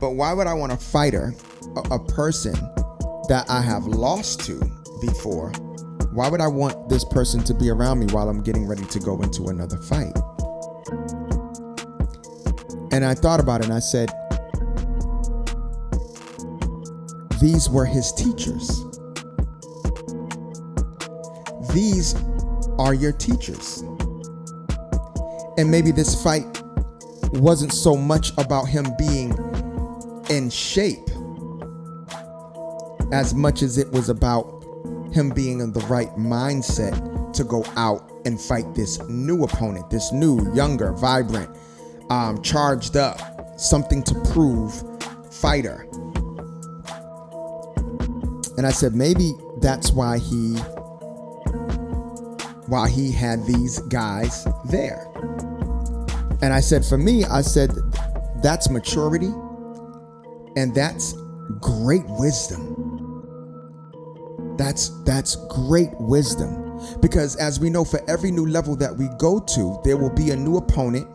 But why would I want a fighter, a person that I have lost to before? Why would I want this person to be around me while I'm getting ready to go into another fight? And I thought about it and I said, these were his teachers. These are your teachers. And maybe this fight wasn't so much about him being in shape as much as it was about him being in the right mindset to go out and fight this new opponent, this new, younger, vibrant, charged up, something to prove fighter. And I said, maybe that's why he had these guys there. And I said, for me, I said, that's maturity and that's great wisdom. That's great wisdom. Because as we know, for every new level that we go to, there will be a new opponent,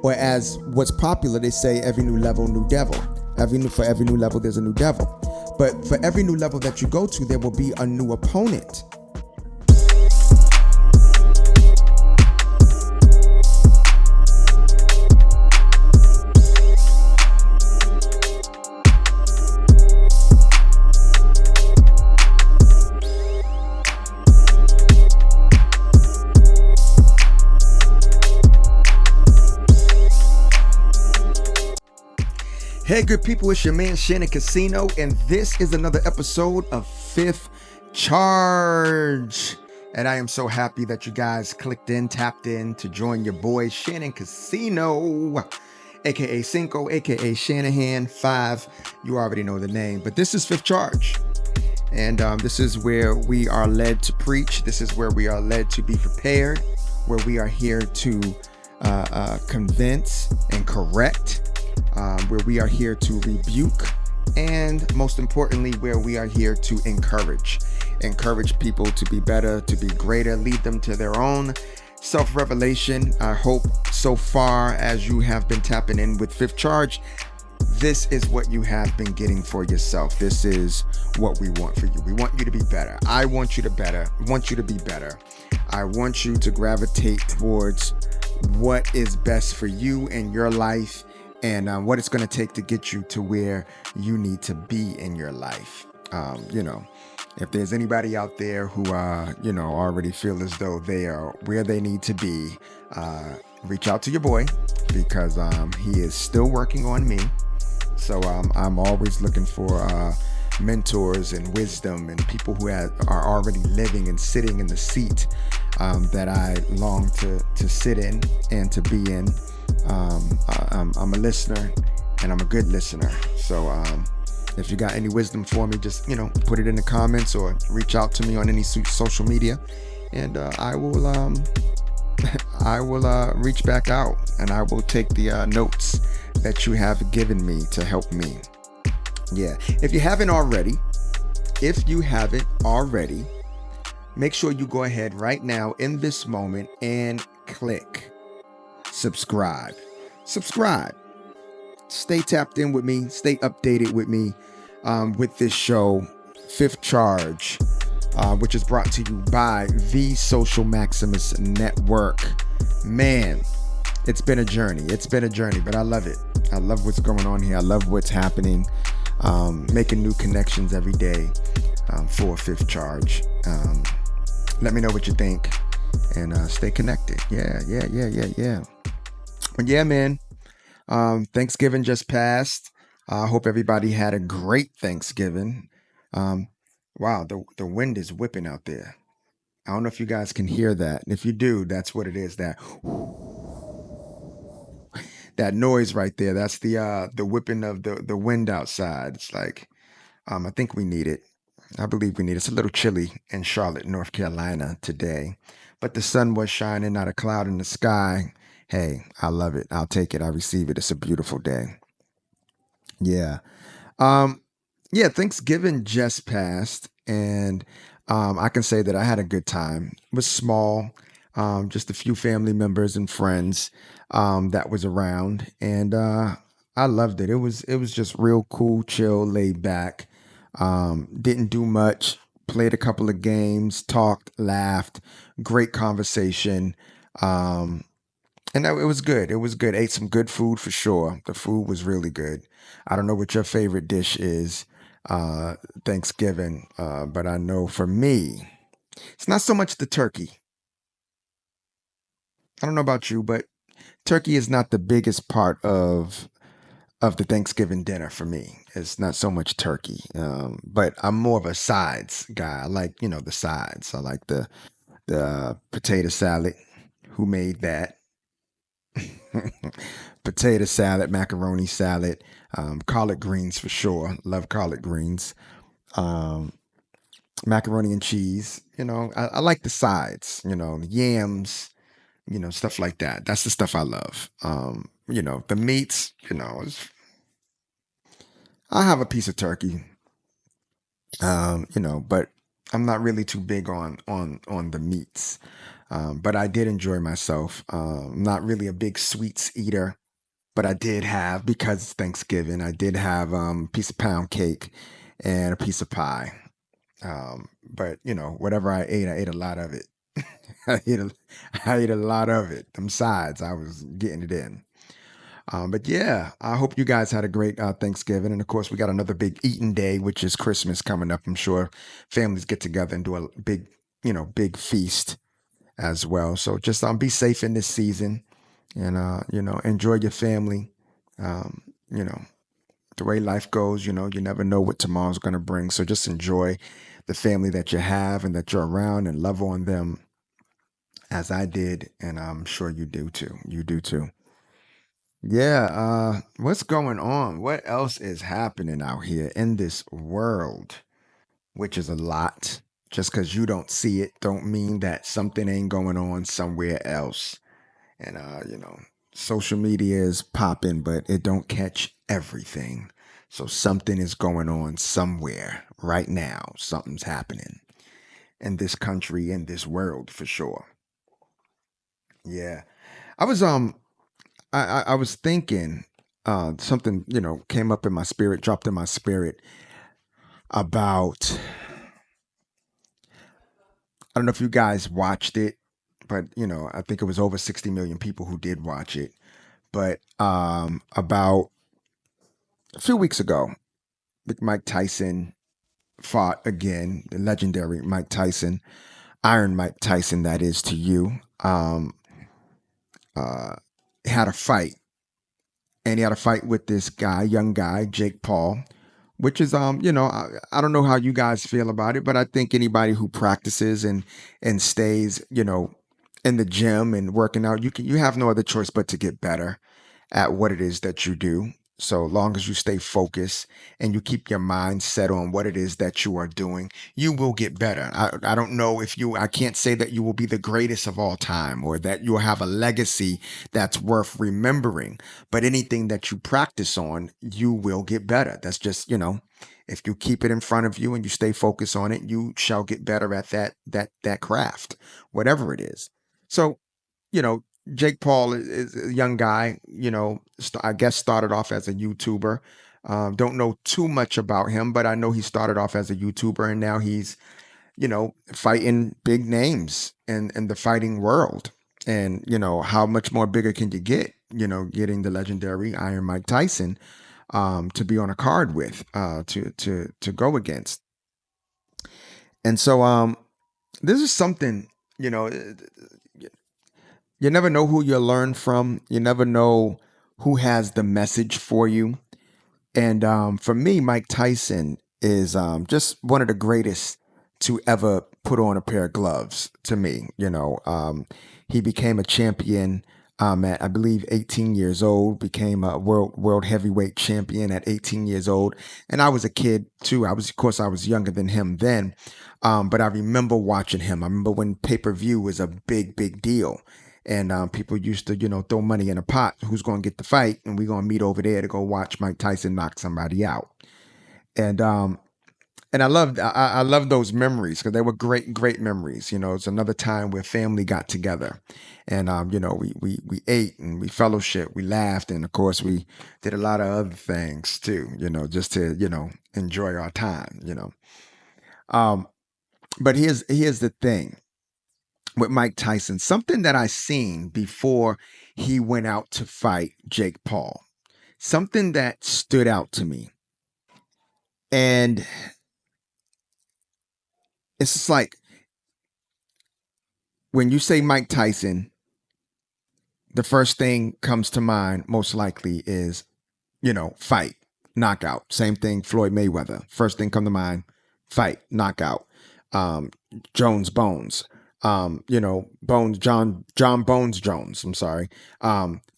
or as what's popular, they say every new level, new devil. For every new level, there's a new devil. But for every new level that you go to, there will be a new opponent. Hey, good people, it's your man Shannyn Casino, and this is another episode of Fifth Charge. And I am so happy that you guys tapped in to join your boy Shannyn Casino, aka Cinco, aka Shanahan 5. You already know the name, but this is Fifth Charge. And this is where we are led to preach. This is where we are led to be prepared, where we are here to convince and correct. Where we are here to rebuke, and most importantly, where we are here to encourage people to be better, to be greater, lead them to their own self-revelation. I hope so far as you have been tapping in with Fifth Charge, this is what you have been getting for yourself. This is what we want for you. We want you to be better. I want you to be better. I want you to gravitate towards what is best for you in your life, and what it's going to take to get you to where you need to be in your life. If there's anybody out there who, already feel as though they are where they need to be, reach out to your boy, because he is still working on me. So I'm always looking for mentors and wisdom and people who are already living and sitting in the seat that I long to sit in and to be in. I'm a listener, and I'm a good listener. So if you got any wisdom for me, just put it in the comments or reach out to me on any social media, and I will reach back out, and I will take the notes that you have given me to help me. Yeah, if you haven't already, make sure you go ahead right now in this moment and click subscribe. Stay tapped in with me, stay updated with me with this show, Fifth Charge, which is brought to you by the Social Maximus Network. Man, it's been a journey, but I love it. I love what's going on here. I love what's happening. Making new connections every day for Fifth Charge. Let me know what you think, and stay connected. Yeah. But yeah, man, Thanksgiving just passed. I hope everybody had a great Thanksgiving. Wow, the wind is whipping out there. I don't know if you guys can hear that. And if you do, that's what it is. That noise right there. That's the whipping of the wind outside. It's like, I think we need it. I believe we need it. It's a little chilly in Charlotte, North Carolina today, but the sun was shining, not a cloud in the sky. Hey, I love it. I'll take it. I receive it. It's a beautiful day. Yeah. Thanksgiving just passed, and I can say that I had a good time. It was small, just a few family members and friends that was around, and I loved it. It was just real cool, chill, laid back. Didn't do much. Played a couple of games, talked, laughed, great conversation. Um, it was good. It was good. Ate some good food for sure. The food was really good. I don't know what your favorite dish is, uh, Thanksgiving, but I know for me, it's not so much the turkey. I don't know about you, but turkey is not the biggest part of the Thanksgiving dinner for me. It's not so much turkey, but I'm more of a sides guy. I like the sides. I like the potato salad. Who made that? Potato salad, macaroni salad, collard greens for sure. Love collard greens. Um, Macaroni and cheese. I like the sides. Yams. Stuff like that. That's the stuff I love. The meats. I have a piece of turkey. But I'm not really too big on the meats. But I did enjoy myself. Not really a big sweets eater, but I did have, because it's Thanksgiving, I did have a piece of pound cake and a piece of pie. But whatever I ate a lot of it. I ate a, I ate a lot of it. Them sides, I was getting it in. But yeah, I hope you guys had a great Thanksgiving. And of course, we got another big eating day, which is Christmas coming up. I'm sure families get together and do a big feast as well. So just be safe in this season and, enjoy your family. Um, you know, the way life goes, you never know what tomorrow's going to bring. So just enjoy the family that you have and that you're around and love on them as I did. And I'm sure you do too. You do too. Yeah, what's going on? What else is happening out here in this world? Which is a lot. Just because you don't see it, don't mean that something ain't going on somewhere else. And social media is popping, but it don't catch everything. So something is going on somewhere right now. Something's happening in this country, in this world for sure. Yeah. I was I was thinking something, came up in my spirit, dropped in my spirit about, I don't know if you guys watched it, but I think it was over 60 million people who did watch it. But about a few weeks ago, Mike Tyson fought again, the legendary Mike Tyson, Iron Mike Tyson, that is to you. Uh, had a fight, and he had a fight with this guy, young guy, Jake Paul, which is I don't know how you guys feel about it, but I think anybody who practices and stays in the gym and working out, you have no other choice but to get better at what it is that you do. So long as you stay focused and you keep your mind set on what it is that you are doing, you will get better. I don't know if I can't say that you will be the greatest of all time or that you'll have a legacy that's worth remembering, but anything that you practice on, you will get better. That's just, if you keep it in front of you and you stay focused on it, you shall get better at that craft, whatever it is. So, you know, Jake Paul is a young guy, I guess started off as a YouTuber. Don't know too much about him, but I know he started off as a YouTuber and now he's, fighting big names in the fighting world. And, how much more bigger can you get, getting the legendary Iron Mike Tyson to be on a card with, to go against. And so this is something, you know, you never know who you learn from. You never know who has the message for you. And for me, Mike Tyson is just one of the greatest to ever put on a pair of gloves to me. He became a champion at, I believe, 18 years old, became a world heavyweight champion at 18 years old. And I was a kid too. Of course, I was younger than him then. But I remember watching him. I remember when pay-per-view was a big deal. And people used to, throw money in a pot. Who's going to get the fight? And we're going to meet over there to go watch Mike Tyson knock somebody out. And and I love those memories because they were great memories. It's another time where family got together, and we ate and we fellowship, we laughed, and of course we did a lot of other things too. Just to enjoy our time. Um, but here's the thing with Mike Tyson, something that I seen before he went out to fight Jake Paul, something that stood out to me, and it's just like when you say Mike Tyson, the first thing comes to mind most likely is, fight, knockout. Same thing, Floyd Mayweather. First thing come to mind, fight, knockout. Um, Jones Bones. Bones John Bones Jones. I'm sorry.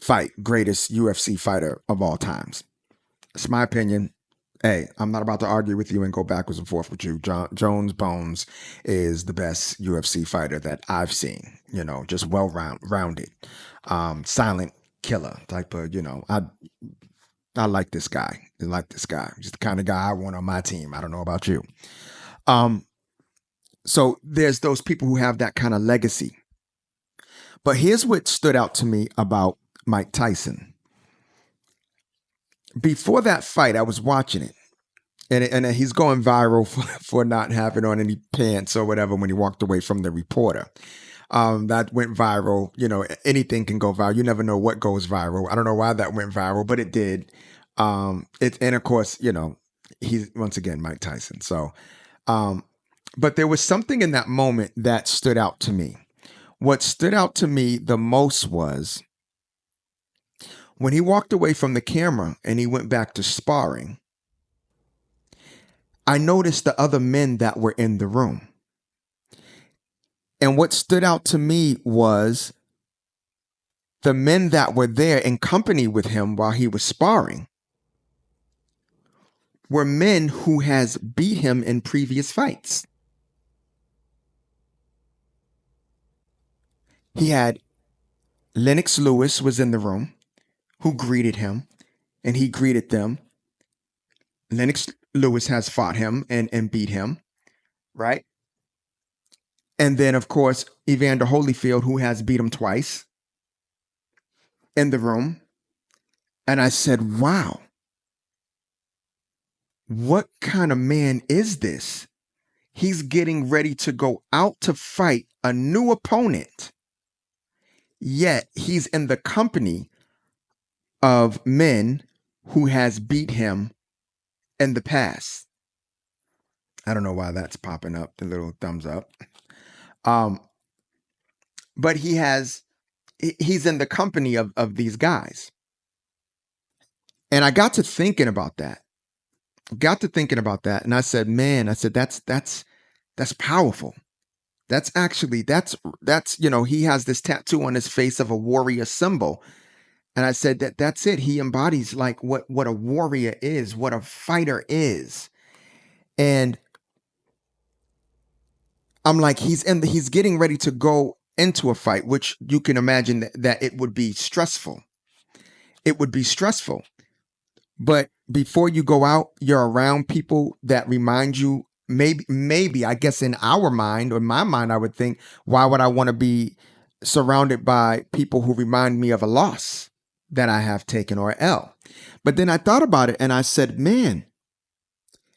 Fight, greatest UFC fighter of all times. It's my opinion. Hey, I'm not about to argue with you and go backwards and forth with you. Jones Bones is the best UFC fighter that I've seen. Just rounded, silent killer type of. I like this guy. I like this guy. He's the kind of guy I want on my team. I don't know about you. Um, so there's those people who have that kind of legacy. But here's what stood out to me about Mike Tyson. Before that fight, I was watching it. And he's going viral for not having on any pants or whatever when he walked away from the reporter. That went viral. Anything can go viral. You never know what goes viral. I don't know why that went viral, but it did. And of course, he's once again Mike Tyson. So, but there was something in that moment that stood out to me. What stood out to me the most was when he walked away from the camera and he went back to sparring. I noticed the other men that were in the room. And what stood out to me was the men that were there in company with him while he was sparring were men who has beat him in previous fights. He had Lennox Lewis was in the room who greeted him, and he greeted them. Lennox Lewis has fought him and beat him, right? And then, of course, Evander Holyfield, who has beat him twice, in the room. And I said, wow, what kind of man is this? He's getting ready to go out to fight a new opponent, yet he's in the company of men who has beat him in the past. I don't know why that's popping up, the little thumbs up. But he's in the company of these guys. And I got to thinking about that. And I said, man, that's powerful. That's he has this tattoo on his face of a warrior symbol. And I said that's it. He embodies like what a warrior is, what a fighter is. And I'm like, he's getting ready to go into a fight, which you can imagine that it would be stressful. It would be stressful. But before you go out, you're around people that remind you, maybe, I guess in our mind or in my mind, I would think, why would I want to be surrounded by people who remind me of a loss that I have taken or L? But then I thought about it and I said, man,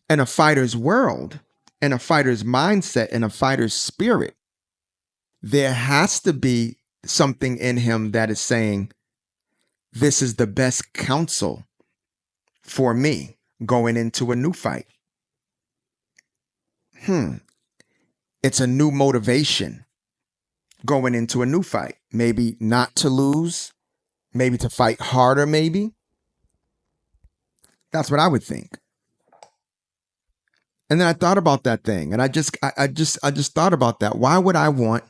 in a fighter's world, in a fighter's mindset, in a fighter's spirit, there has to be something in him that is saying, this is the best counsel for me going into a new fight. It's a new motivation going into a new fight. Maybe not to lose, maybe to fight harder, maybe. That's what I would think. And then I thought about that thing, and I just thought about that. Why would I want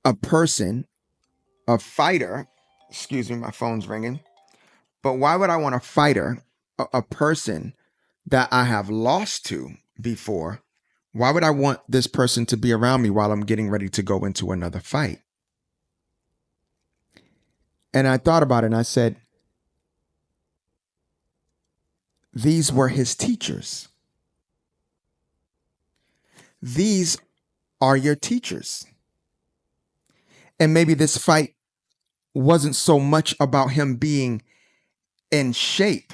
a person, a fighter, excuse me, my phone's ringing, but why would I want a fighter, a person that I have lost to before? Why would I want this person to be around me while I'm getting ready to go into another fight? And I thought about it and I said, these were his teachers. These are your teachers. And maybe this fight wasn't so much about him being in shape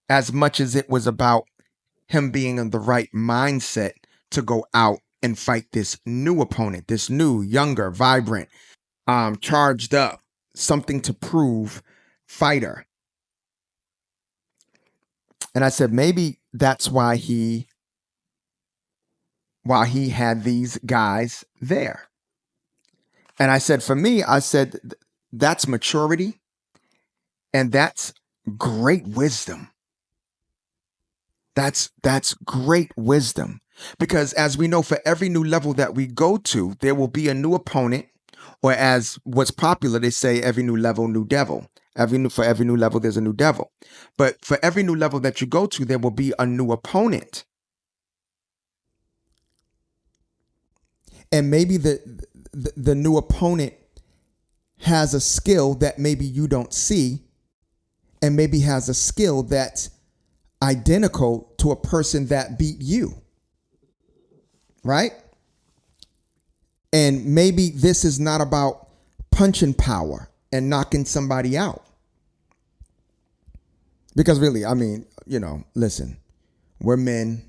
as much as it was about him being in the right mindset to go out and fight this new opponent, this new, younger, vibrant, charged up, something to prove fighter. And I said, maybe that's why he had these guys there. And I said, for me, I said, that's maturity and that's great wisdom. That's great wisdom. Because as we know, for every new level that we go to, there will be a new opponent, or as what's popular, they say every new level, new devil. For every new level, there's a new devil. But for every new level that you go to, there will be a new opponent. And maybe the new opponent has a skill that maybe you don't see, and maybe has a skill that's identical to a person that beat you. Right? And maybe this is not about punching power and knocking somebody out. Because really, I mean, listen, we're men.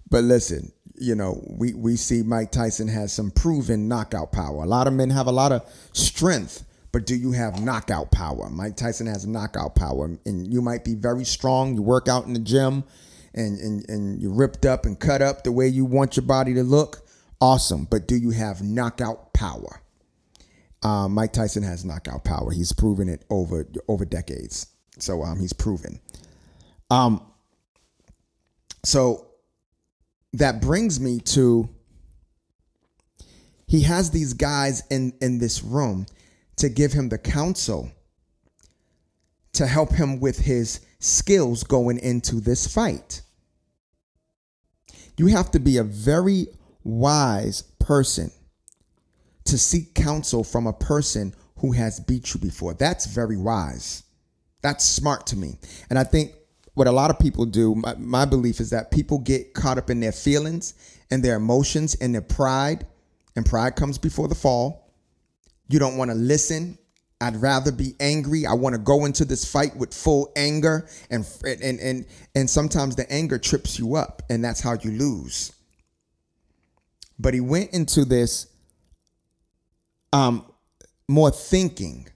But listen, we see Mike Tyson has some proven knockout power. A lot of men have a lot of strength, but do you have knockout power? Mike Tyson has knockout power, and you might be very strong. You work out in the gym, and you're ripped up and cut up the way you want your body to look. Awesome, but do you have knockout power? Mike Tyson has knockout power. He's proven it over decades. So he's proven. So that brings me to, he has these guys in this room to give him the counsel to help him with his skills going into this fight. You have to be a very wise person to seek counsel from a person who has beat you before. That's very wise. That's smart to me. And I think what a lot of people do, my belief is that people get caught up in their feelings and their emotions and their pride, and pride comes before the fall. You don't want to listen. I'd rather be angry. I want to go into this fight with full anger, and sometimes the anger trips you up, and that's how you lose. But he went into this more thinking.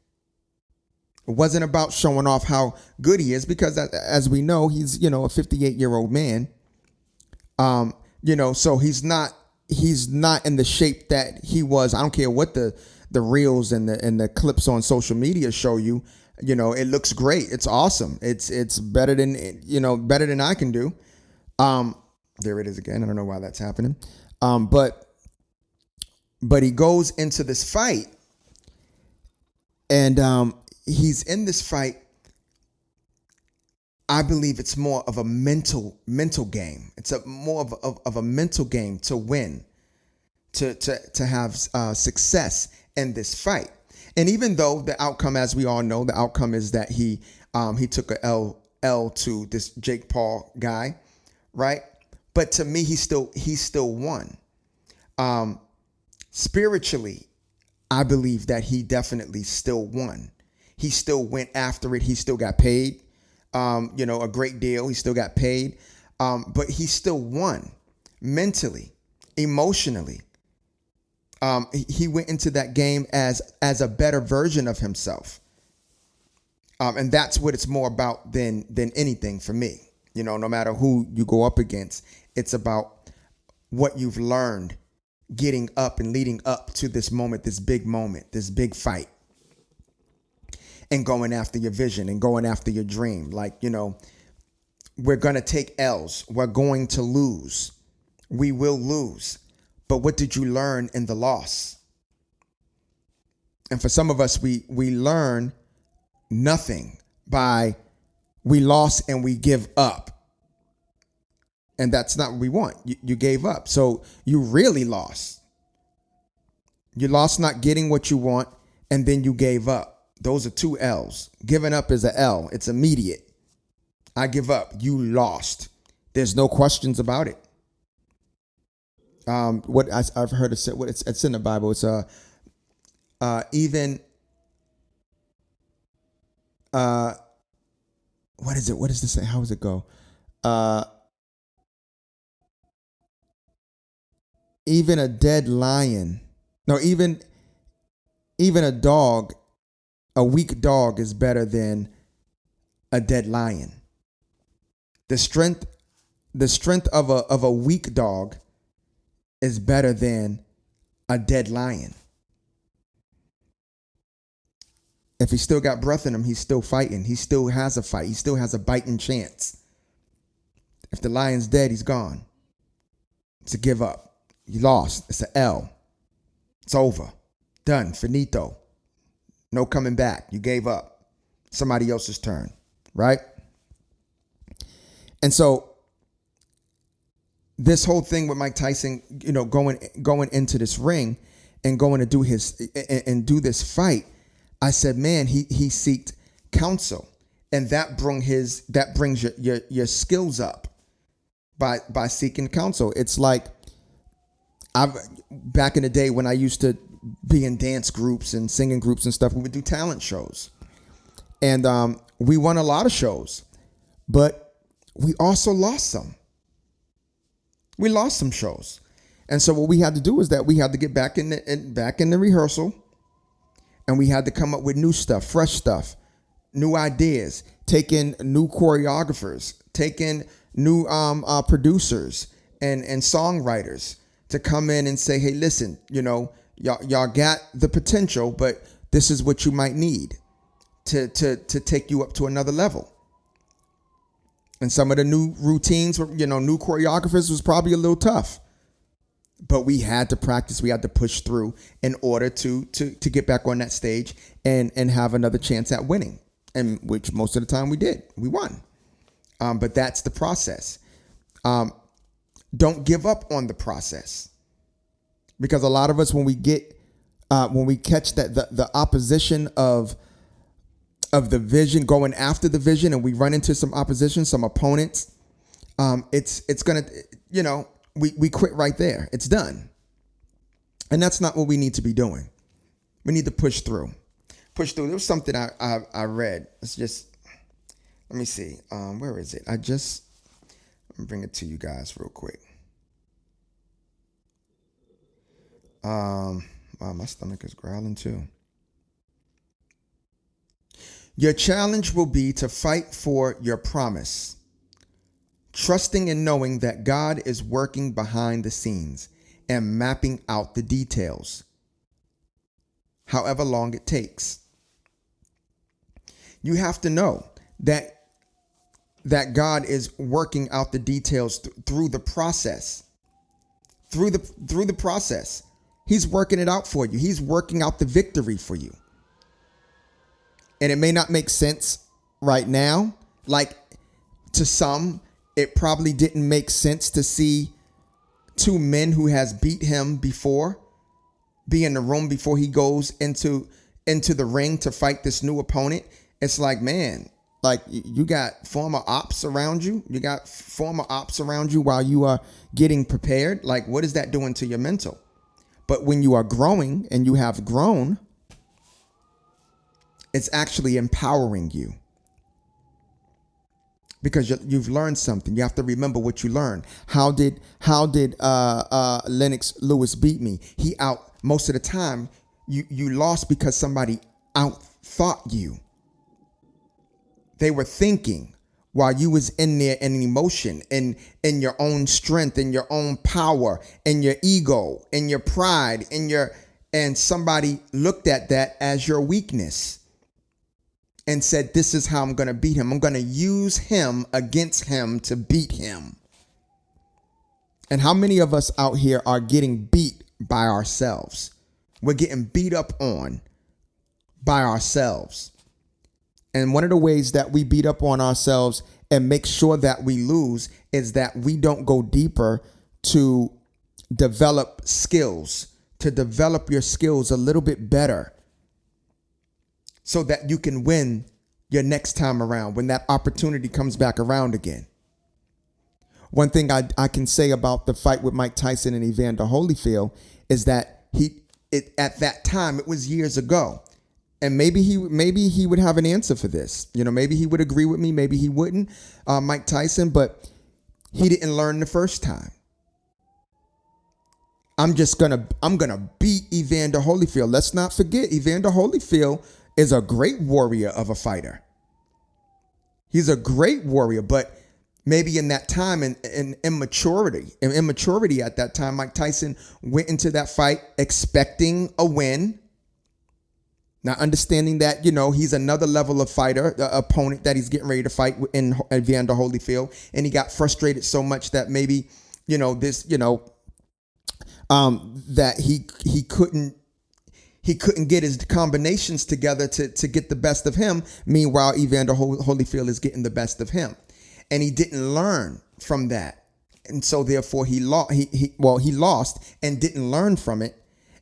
It wasn't about showing off how good he is, because as we know, he's, a 58-year-old man. So he's not in the shape that he was. I don't care what the reels and the clips on social media show you. It looks great. It's awesome. It's better than I can do. There it is again. I don't know why that's happening. But he goes into this fight, and he's in this fight. I believe it's more of a mental game. It's more of a mental game to win, to have success in this fight. And even though the outcome, as we all know, the outcome is that he took a L to this Jake Paul guy, right? But to me, he still won. Spiritually, I believe that he definitely still won. He still went after it. He still got paid, a great deal. He still got paid, but he still won mentally, emotionally. He went into that game as a better version of himself. And that's what it's more about than anything for me. No matter who you go up against, it's about what you've learned getting up and leading up to this moment, this big fight, and going after your vision and going after your dream. Like, we're going to take L's. We're going to lose. We will lose. But what did you learn in the loss? And for some of us, we learn nothing by we lost and we give up. And that's not what we want. You gave up. So you really lost. You lost not getting what you want, and then you gave up. Those are two L's. Giving up is a L. It's immediate. I give up. You lost. There's no questions about it. What I've heard it said, what it's in the Bible. It's even what is it? What does this say? How does it go? Even a dead lion. No, even a dog, a weak dog is better than a dead lion. The strength of a weak dog is better than a dead lion. If he still got breath in him, he's still fighting. He still has a fight. He still has a biting chance. If the lion's dead, he's gone. It's a give up. You lost. It's an L. It's over. Done. Finito. No coming back. You gave up. Somebody else's turn. Right? And so this whole thing with Mike Tyson, going into this ring and going to do this fight, I said, man, he seeked counsel, and that brings your skills up by seeking counsel. It's like back in the day when I used to be in dance groups and singing groups and stuff, we would do talent shows, and we won a lot of shows, but we also lost some. We lost some shows. And so what we had to do is that we had to get back in the rehearsal, and we had to come up with new stuff, fresh stuff, new ideas, take in new choreographers, take in new producers and songwriters to come in and say, hey, listen, y'all got the potential, but this is what you might need to take you up to another level. And some of the new routines, new choreographers was probably a little tough, but we had to practice. We had to push through in order to get back on that stage and have another chance at winning, and which most of the time we did. We won. But that's the process. Don't give up on the process, because a lot of us, when we catch that the opposition of the vision, going after the vision, and we run into some opposition, some opponents, it's gonna, we quit right there. It's done. And that's not what we need to be doing. We need to push through. There was something I read. It's just, let me see. Where is it? Let me bring it to you guys real quick. Wow, my stomach is growling too. Your challenge will be to fight for your promise, trusting and knowing that God is working behind the scenes and mapping out the details, however long it takes. You have to know that God is working out the details through the process. Through the process. He's working it out for you. He's working out the victory for you. And it may not make sense right now. Like, to some, it probably didn't make sense to see two men who has beat him before be in the room before he goes into the ring to fight this new opponent. It's like, man, like, you got former ops around you. You got former ops around you while you are getting prepared. Like, what is that doing to your mental? But when you are growing and you have grown, it's actually empowering you, because you've learned something. You have to remember what you learned. How did Lennox Lewis beat me? Most of the time you lost because somebody outthought you. They were thinking while you was in there in emotion, in your own strength, in your own power, in your ego, in your pride, and somebody looked at that as your weakness and said, this is how I'm going to beat him. I'm going to use him against him to beat him. And how many of us out here are getting beat by ourselves? We're getting beat up on by ourselves. And one of the ways that we beat up on ourselves and make sure that we lose is that we don't go deeper to develop skills, to develop your skills a little bit better. so that you can win your next time around when that opportunity comes back around again. One thing I can say about the fight with Mike Tyson and Evander Holyfield is that at that time, it was years ago. And maybe he would have an answer for this. Maybe he would agree with me, maybe he wouldn't, Mike Tyson, but he didn't learn the first time. I'm gonna beat Evander Holyfield. Let's not forget, Evander Holyfield is a great warrior of a fighter. He's a great warrior, but maybe in that time, in immaturity at that time, Mike Tyson went into that fight expecting a win. Now, understanding that, he's another level of fighter, the opponent that he's getting ready to fight in Evander Holyfield. And he got frustrated so much that maybe, that he couldn't get his combinations together to get the best of him. Meanwhile, Evander Holyfield is getting the best of him. And he didn't learn from that. And so therefore he lost and didn't learn from it.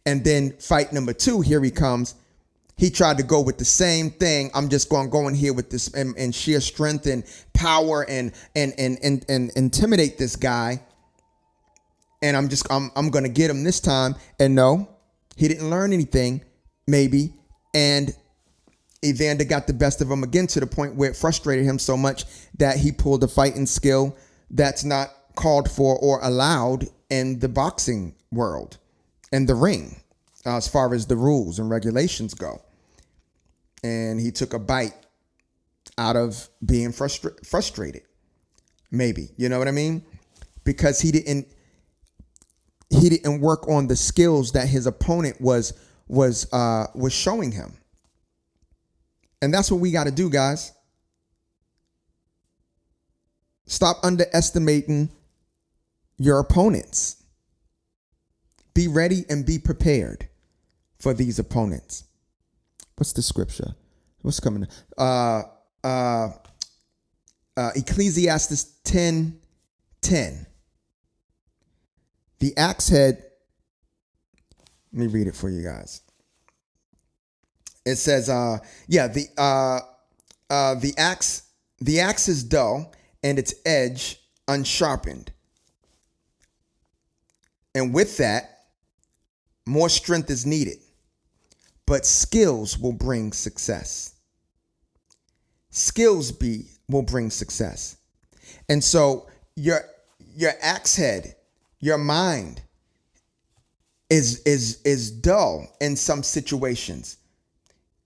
And then fight number 2, here he comes. He tried to go with the same thing. I'm just going to go in here with this and sheer strength and power and intimidate this guy. And I'm going to get him this time. And no, he didn't learn anything, maybe. And Evander got the best of him again to the point where it frustrated him so much that he pulled a fighting skill that's not called for or allowed in the boxing world and the ring, as far as the rules and regulations go. And he took a bite out of being frustrated, maybe, you know what I mean? Because he didn't work on the skills that his opponent was showing him. And that's what we got to do, guys. Stop underestimating your opponents. Be ready and be prepared for these opponents. What's the scripture? What's coming? Ecclesiastes 10:10. The axe head. Let me read it for you guys. It says, the axe is dull and its edge unsharpened. And with that, more strength is needed. But skills will bring success. Will bring success. And so your axe head, your mind is dull in some situations.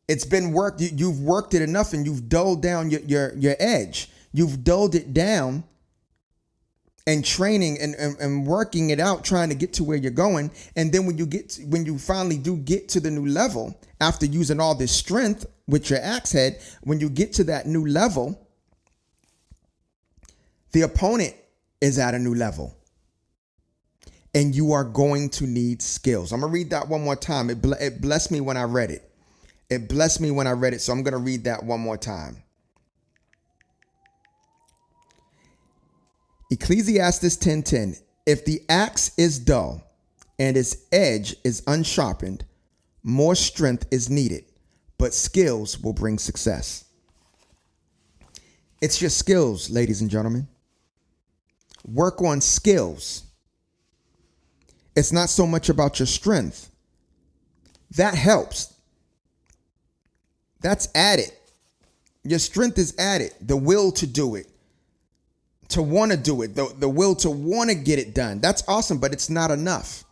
It's been worked. You've worked it enough and you've dulled down your edge. You've dulled it down and training and working it out, trying to get to where you're going. And then when you finally do get to the new level, after using all this strength with your axe head, when you get to that new level, the opponent is at a new level. And you are going to need skills. I'm going to read that one more time. It blessed me when I read it. It blessed me when I read it. So I'm going to read that one more time. Ecclesiastes 10:10. If the axe is dull and its edge is unsharpened, more strength is needed, but skills will bring success. It's your skills, ladies and gentlemen. Work on skills. It's not so much about your strength. That helps. That's added. Your strength is added. The will to do it. To want to do it, the will to want to get it done. That's awesome, but it's not enough.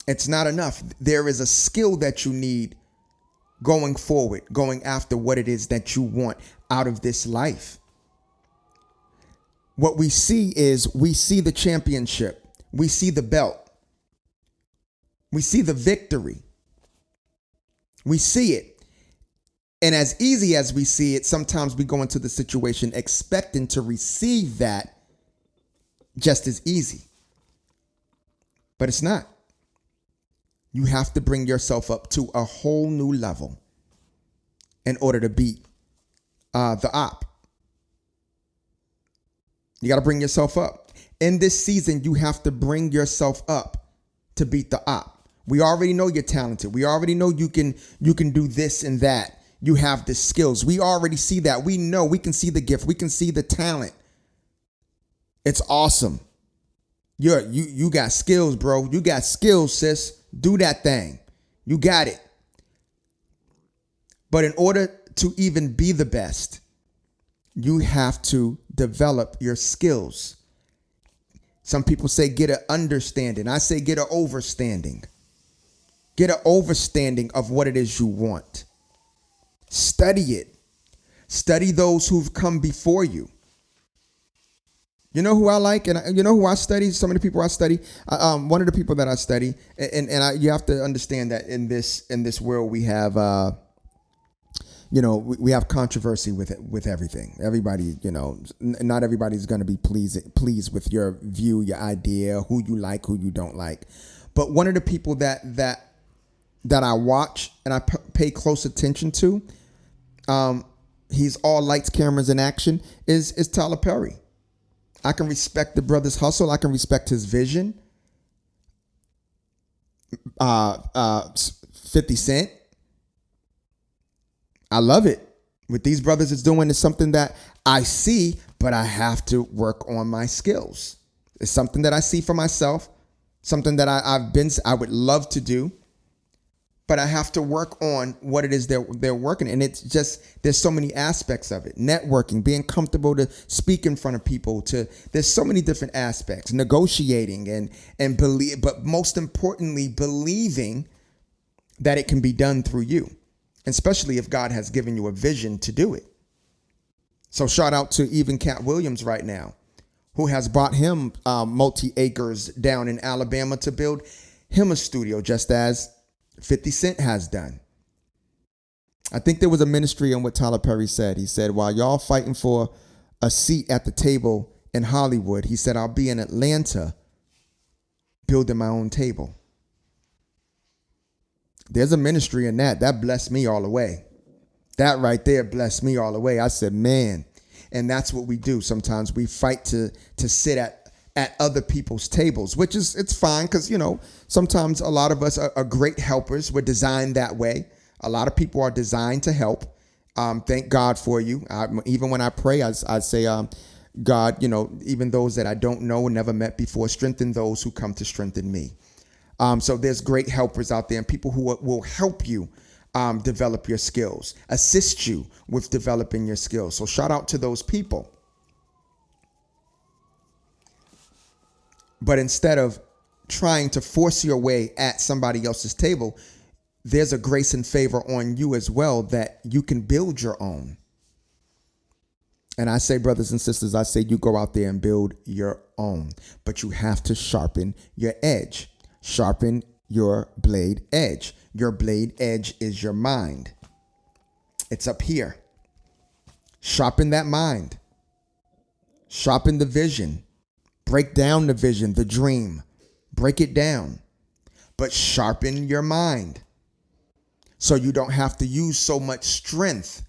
It's not enough. There is a skill that you need going forward, going after what it is that you want out of this life. What we see the championship. We see the belt. We see the victory. We see it. And as easy as we see it, sometimes we go into the situation expecting to receive that just as easy. But it's not. You have to bring yourself up to a whole new level in order to beat the op. You got to bring yourself up. In this season, you have to bring yourself up to beat the op. We already know you're talented. We already know you can do this and that. You have the skills. We already see that. We know we can see the gift. We can see the talent. It's awesome. You got skills, bro. You got skills, sis. Do that thing. You got it. But in order to even be the best, you have to develop your skills. Some people say get an understanding. I say get an overstanding. Get an overstanding of what it is you want. Study it. Study those who've come before you. You know who I like, and you know who I study. Some of the people I study. One of the people that I study, you have to understand that in this world we have, we have controversy with everything. Everybody, not everybody's going to be pleased with your view, your idea, who you like, who you don't like. But one of the people that I watch and I pay close attention to, he's all lights, cameras, and action, is Tyler Perry. I can respect the brother's hustle. I can respect his vision. 50 Cent. I love it. What these brothers is doing is something that I see, but I have to work on my skills. It's something that I see for myself, something that I would love to do, but I have to work on what it is they're working. And it's just, there's so many aspects of it. Networking, being comfortable to speak in front of people, there's so many different aspects, negotiating and believe, but most importantly, believing that it can be done through you, especially if God has given you a vision to do it. So shout out to even Cat Williams right now, who has bought him multi-acres down in Alabama to build him a studio, just as 50 Cent has done. I think there was a ministry in what Tyler Perry said. He said, while y'all fighting for a seat at the table in Hollywood, he said, I'll be in Atlanta building my own table. There's a ministry in that. That blessed me all the way. That right there blessed me all the way. I said, man, and that's what we do. Sometimes we fight to sit at other people's tables, which is, it's fine because, sometimes a lot of us are great helpers. We're designed that way. A lot of people are designed to help. Thank God for you. Even when I pray, I say, God, even those that I don't know and never met before, strengthen those who come to strengthen me. So there's great helpers out there and people who will help you develop your skills, assist you with developing your skills. So shout out to those people. But instead of trying to force your way at somebody else's table, there's a grace and favor on you as well that you can build your own. And I say, brothers and sisters, I say you go out there and build your own, but you have to sharpen your edge. Sharpen your blade edge. Your blade edge is your mind. It's up here. Sharpen that mind. Sharpen the vision. Break down the vision, the dream. Break it down. But sharpen your mind so you don't have to use so much strength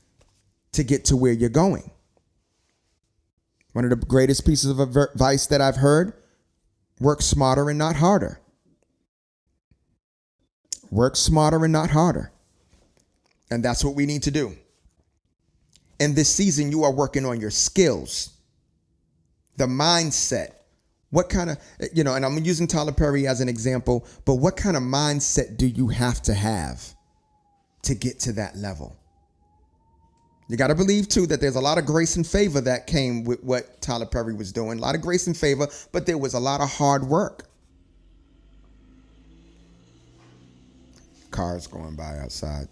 to get to where you're going. One of the greatest pieces of advice that I've heard, work smarter and not harder. Work smarter and not harder. And that's what we need to do. In this season, you are working on your skills, the mindset. What kind of, and I'm using Tyler Perry as an example, but what kind of mindset do you have to get to that level? You got to believe, too, that there's a lot of grace and favor that came with what Tyler Perry was doing. A lot of grace and favor, but there was a lot of hard work. Cars going by outside.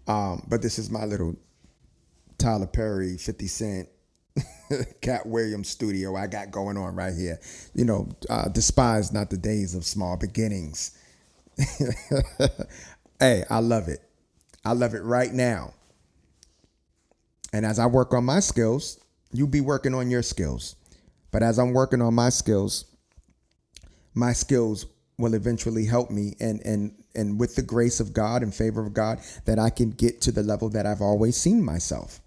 But this is my little Tyler Perry, 50 Cent, Cat Williams studio I got going on right here. Despise not the days of small beginnings. Hey, I love it. I love it right now. And as I work on my skills, you be working on your skills. But as I'm working on my skills will eventually help me and with the grace of God and favor of God, that I can get to the level that I've always seen myself.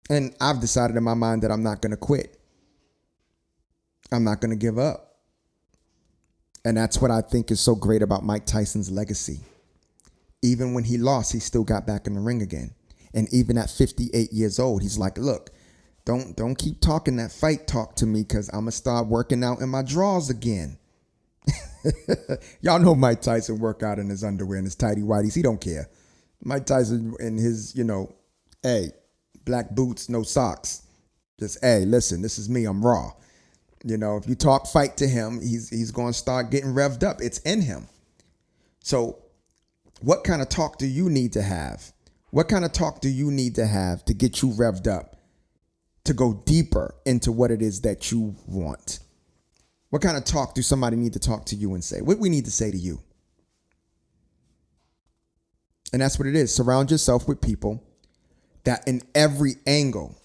And I've decided in my mind that I'm not going to quit. I'm not going to give up. And that's what I think is so great about Mike Tyson's legacy. Even when he lost, he still got back in the ring again. And even at 58 years old, he's like, look, don't keep talking that fight talk to me, because I'm going to start working out in my drawers again. Y'all know Mike Tyson work out in his underwear and his tighty whities. He don't care. Mike Tyson in his, hey, black boots, no socks. Just, hey, listen, this is me. I'm raw. If you talk fight to him, he's going to start getting revved up. It's in him. So what kind of talk do you need to have? What kind of talk do you need to have to get you revved up, to go deeper into what it is that you want? What kind of talk do somebody need to talk to you and say? What we need to say to you? And that's what it is. Surround yourself with people that in every angle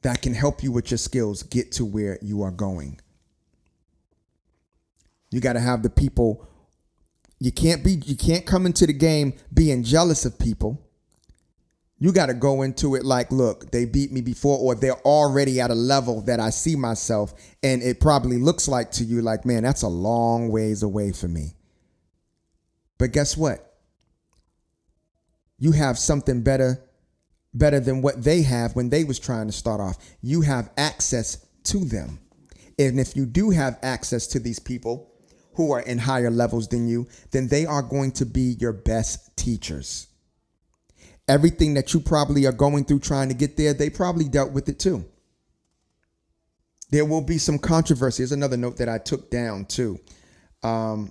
that can help you with your skills get to where you are going. You got to have the people. You can't come into the game being jealous of people. You got to go into it like, look, they beat me before, or they're already at a level that I see myself. And it probably looks like to you like, man, that's a long ways away from me. But guess what? You have something better than what they have when they was trying to start off. You have access to them. And if you do have access to these people who are in higher levels than you, then they are going to be your best teachers. Everything that you probably are going through trying to get there, they probably dealt with it too. There will be some controversy. Here's another note that I took down too. Where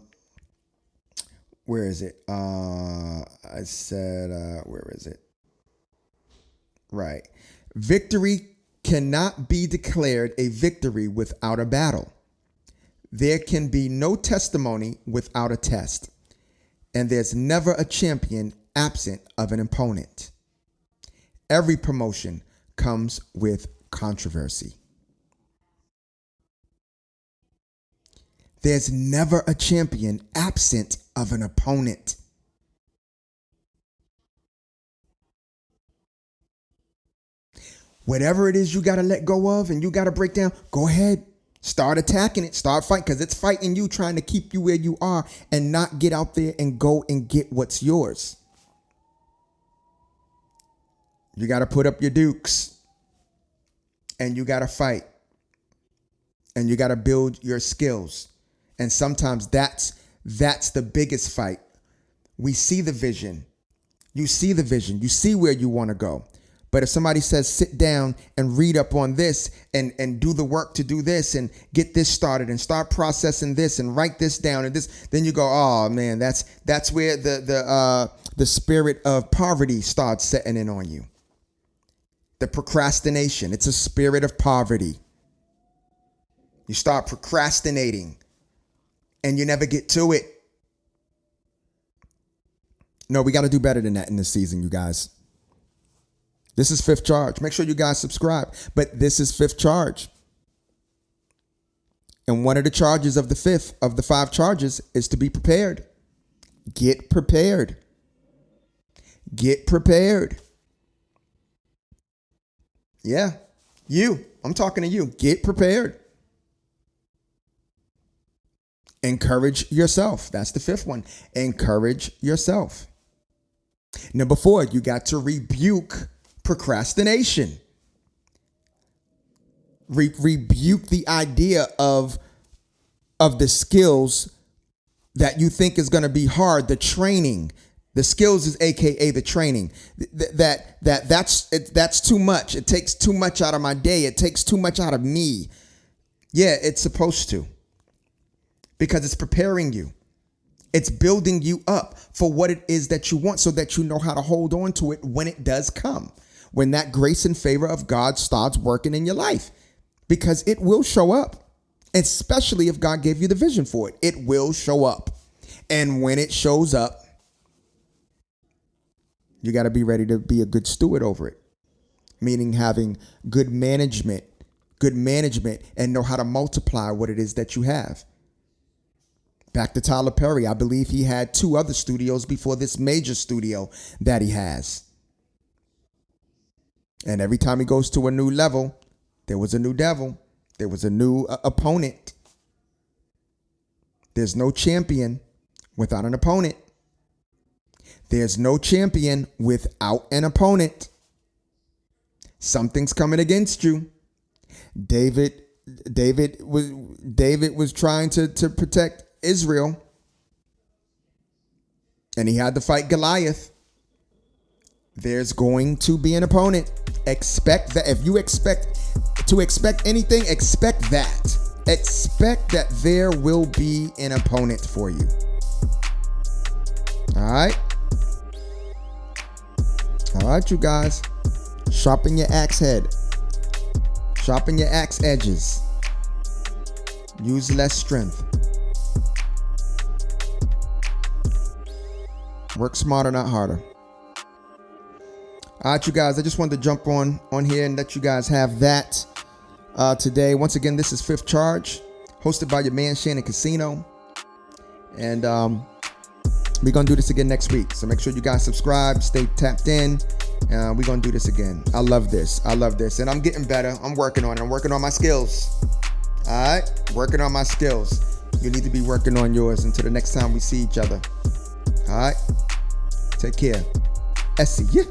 is it? I said, where is it? Right. Victory cannot be declared a victory without a battle. There can be no testimony without a test. And there's never a champion absent of an opponent. Every promotion comes with controversy. There's never a champion absent of an opponent. Whatever it is you got to let go of and you got to break down, go ahead. Start attacking it. Start fighting, because it's fighting you, trying to keep you where you are and not get out there and go and get what's yours. You got to put up your dukes, and you got to fight, and you got to build your skills. And sometimes that's the biggest fight. We see the vision. You see the vision. You see where you want to go. But if somebody says, sit down and read up on this and do the work to do this and get this started and start processing this and write this down and this, then you go, oh man, that's where the spirit of poverty starts setting in on you. The procrastination, it's a spirit of poverty. You start procrastinating and you never get to it. No, we got to do better than that in this season, you guys. This is Fifth Charge. Make sure you guys subscribe. But this is Fifth Charge. And one of the charges of the fifth of the 5 charges is to be prepared. Get prepared. Get prepared. Yeah, I'm talking to you. Get prepared. Encourage yourself. That's the 5th one. Encourage yourself. Number 4, you got to rebuke procrastination. Rebuke the idea of the skills that you think is going to be hard, the training. The skills is AKA the training. That's too much. It takes too much out of my day. It takes too much out of me. Yeah, it's supposed to. Because it's preparing you. It's building you up for what it is that you want, so that you know how to hold on to it when it does come. When that grace and favor of God starts working in your life. Because it will show up. Especially if God gave you the vision for it. It will show up. And when it shows up, you got to be ready to be a good steward over it. Meaning having good management, and know how to multiply what it is that you have. Back to Tyler Perry. I believe he had 2 other studios before this major studio that he has. And every time he goes to a new level, there was a new devil. There was a new opponent. There's no champion without an opponent. There's no champion without an opponent. Something's coming against you. David was trying to protect Israel, and he had to fight Goliath. There's going to be an opponent. Expect that. If you expect anything, expect that. Expect that there will be an opponent for you. All right, you guys. Sharpen your axe head. Sharpen your axe edges. Use less strength. Work smarter, not harder. All right, you guys. I just wanted to jump on here and let you guys have that today. Once again, this is Fifth Charge, hosted by your man Shannyn Casino, and we're gonna do this again next week. So make sure you guys subscribe, stay tapped in. We're gonna do this again. I love this, and I'm getting better. I'm working on it. I'm working on my skills. All right, working on my skills. You need to be working on yours. Until the next time we see each other. All right, take care. Essie, yeah.